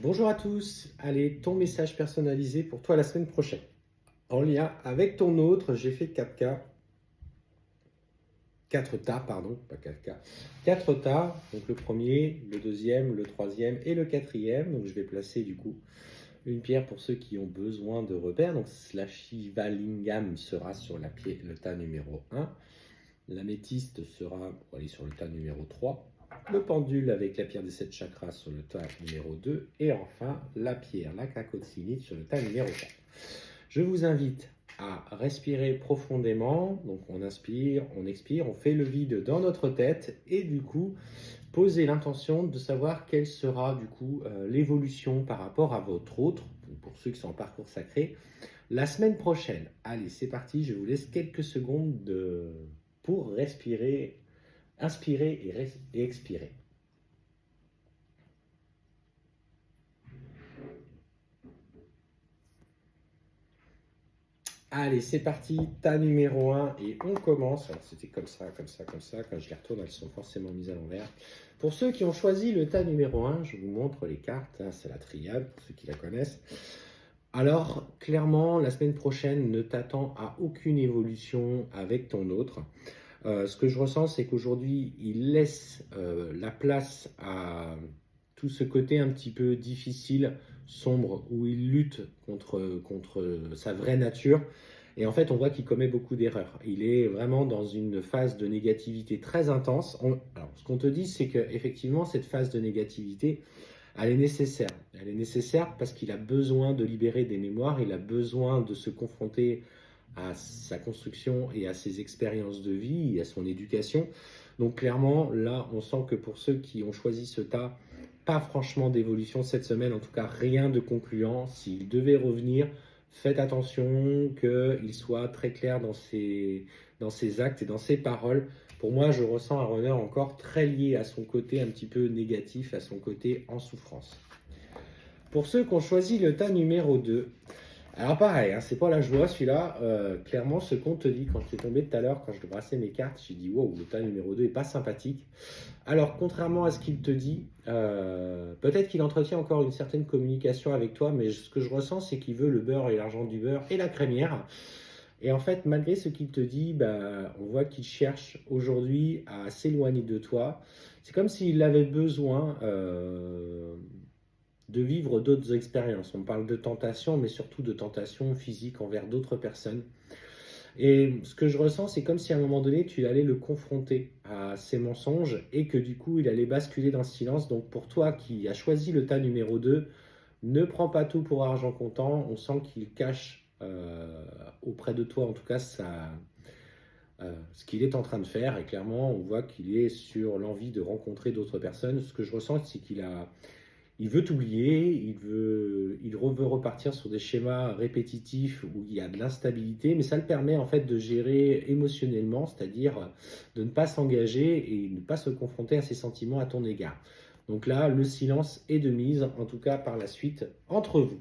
Bonjour à tous, allez, ton message personnalisé pour toi la semaine prochaine. En lien avec ton autre, j'ai fait 4 tas, pardon, pas 4K, 4 tas, donc le premier, le deuxième, le troisième et le quatrième. Donc je vais placer du coup une pierre pour ceux qui ont besoin de repères. Donc la Shivalingam sera sur le tas numéro 1, l'améthyste sera pour aller sur le tas numéro 3, le pendule avec la pierre des 7 chakras sur le tas numéro 2 et enfin la pierre, la cacotzinite sur le tas numéro 4. Je vous invite à respirer profondément, donc on inspire, on expire, on fait le vide dans notre tête et du coup poser l'intention de savoir quelle sera du coup l'évolution par rapport à votre autre, pour ceux qui sont en parcours sacré, la semaine prochaine. Allez, c'est parti, je vous laisse quelques secondes pour respirer, inspirer et expirer. Allez, c'est parti, tas numéro 1 et on commence. Alors c'était comme ça, comme ça, comme ça. Quand je les retourne, elles sont forcément mises à l'envers. Pour ceux qui ont choisi le tas numéro 1, je vous montre les cartes. C'est la triade, pour ceux qui la connaissent. Alors, clairement, la semaine prochaine, ne t'attends à aucune évolution avec ton autre. Ce que je ressens, c'est qu'aujourd'hui, il laisse la place à tout ce côté un petit peu difficile, sombre, où il lutte contre sa vraie nature. Et en fait, on voit qu'il commet beaucoup d'erreurs. Il est vraiment dans une phase de négativité très intense. Alors, ce qu'on te dit, c'est qu'effectivement, cette phase de négativité, elle est nécessaire. Elle est nécessaire parce qu'il a besoin de libérer des mémoires, il a besoin de se confronter à sa construction et à ses expériences de vie et à son éducation. Donc clairement, là, on sent que pour ceux qui ont choisi ce tas, pas franchement d'évolution cette semaine, en tout cas rien de concluant. S'il devait revenir, faites attention qu'il soit très clair dans ses actes et dans ses paroles. Pour moi, je ressens un runner encore très lié à son côté un petit peu négatif, à son côté en souffrance. Pour ceux qui ont choisi le tas numéro 2, alors pareil, hein, c'est pas la joie celui-là. Clairement, ce qu'on te dit, quand tu es tombé tout à l'heure, quand je brassais mes cartes, j'ai dit wow, le tas numéro 2 est pas sympathique. Alors, contrairement à ce qu'il te dit, peut-être qu'il entretient encore une certaine communication avec toi, mais ce que je ressens, c'est qu'il veut le beurre et l'argent du beurre et la crémière. Et en fait, malgré ce qu'il te dit, on voit qu'il cherche aujourd'hui à s'éloigner de toi. C'est comme s'il avait besoin de vivre d'autres expériences. On parle de tentation, mais surtout de tentation physique envers d'autres personnes. Et ce que je ressens, c'est comme si à un moment donné, tu allais le confronter à ses mensonges et que du coup, il allait basculer dans le silence. Donc pour toi qui as choisi le tas numéro 2, ne prends pas tout pour argent comptant. On sent qu'il cache auprès de toi, en tout cas, ce qu'il est en train de faire. Et clairement, on voit qu'il est sur l'envie de rencontrer d'autres personnes. Ce que je ressens, c'est il veut t'oublier, il veut repartir sur des schémas répétitifs où il y a de l'instabilité, mais ça le permet en fait de gérer émotionnellement, c'est-à-dire de ne pas s'engager et ne pas se confronter à ses sentiments à ton égard. Donc là, le silence est de mise, en tout cas par la suite, entre vous.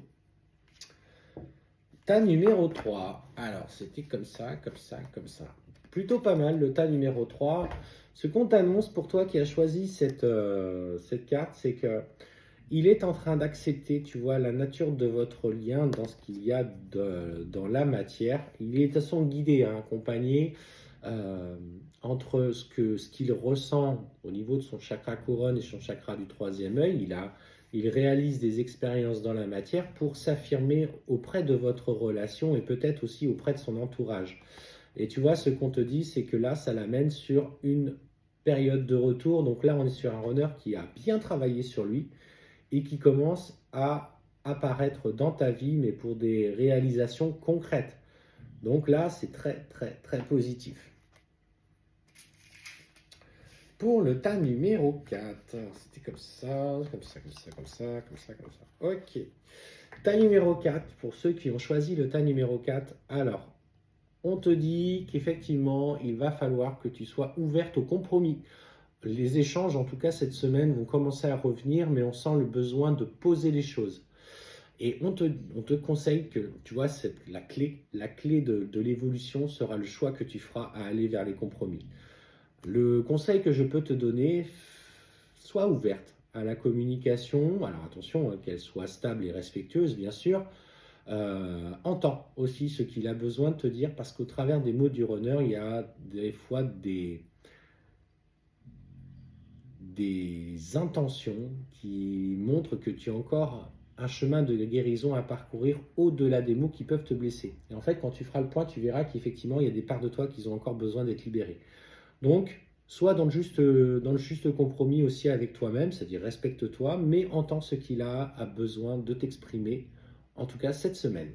Tas numéro 3. Alors, c'était comme ça, comme ça, comme ça. Plutôt pas mal, le tas numéro 3. Ce qu'on t'annonce pour toi qui as choisi cette carte, c'est que il est en train d'accepter, tu vois, la nature de votre lien dans ce qu'il y a dans la matière. Il est de toute façon guidé, hein, accompagné entre ce qu'il ressent au niveau de son chakra couronne et son chakra du troisième œil. Il réalise des expériences dans la matière pour s'affirmer auprès de votre relation et peut-être aussi auprès de son entourage. Et tu vois, ce qu'on te dit, c'est que là, ça l'amène sur une période de retour. Donc là, on est sur un runner qui a bien travaillé sur lui et qui commence à apparaître dans ta vie, mais pour des réalisations concrètes. Donc là, c'est très, très, très positif. Pour le tas numéro 4, c'était comme ça, comme ça, comme ça, comme ça, comme ça, comme ça. Ok. Tas numéro 4, pour ceux qui ont choisi le tas numéro 4, alors, on te dit qu'effectivement, il va falloir que tu sois ouverte au compromis. Les échanges, en tout cas cette semaine, vont commencer à revenir, mais on sent le besoin de poser les choses. Et on te conseille que, tu vois, la clé de l'évolution sera le choix que tu feras à aller vers les compromis. Le conseil que je peux te donner, sois ouverte à la communication, alors attention, qu'elle soit stable et respectueuse, bien sûr, entend aussi ce qu'il a besoin de te dire, parce qu'au travers des mots du runner, il y a des fois des intentions qui montrent que tu as encore un chemin de guérison à parcourir au-delà des mots qui peuvent te blesser. Et en fait, quand tu feras le point, tu verras qu'effectivement, il y a des parts de toi qui ont encore besoin d'être libérées. Donc, sois dans le juste compromis aussi avec toi-même, c'est-à-dire respecte-toi, mais entends ce qu'il a besoin de t'exprimer, en tout cas cette semaine.